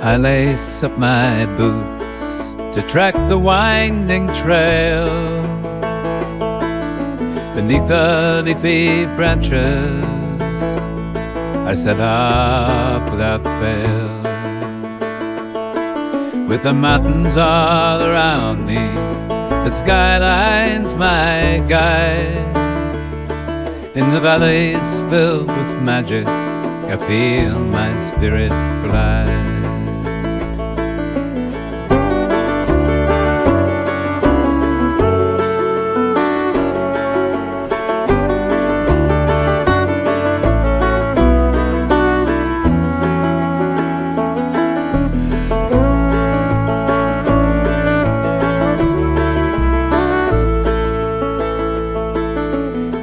I lace up my boots to track the winding trail beneath the leafy branches. I set off without fail, with the mountains all around me, the skyline's my guide. In the valleys filled with magic, I feel my spirit glide.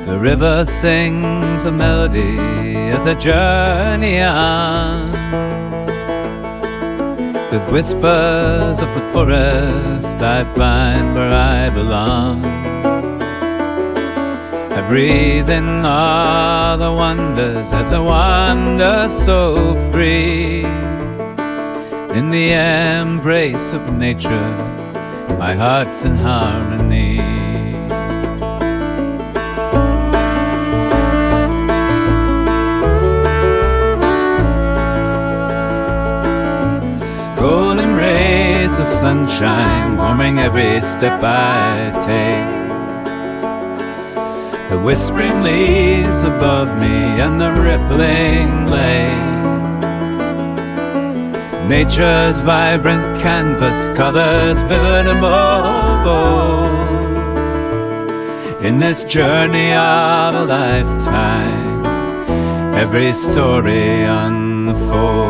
The river sings a melody as they journey on, with whispers of the forest I find where I belong. I breathe in all the wonders as I wander so free. In the embrace of nature, my heart's in harmony. Golden rays of sunshine warming every step I take, the whispering leaves above me and the rippling lake, nature's vibrant canvas, colors vivid and bold. In this journey of a lifetime, every story unfolds.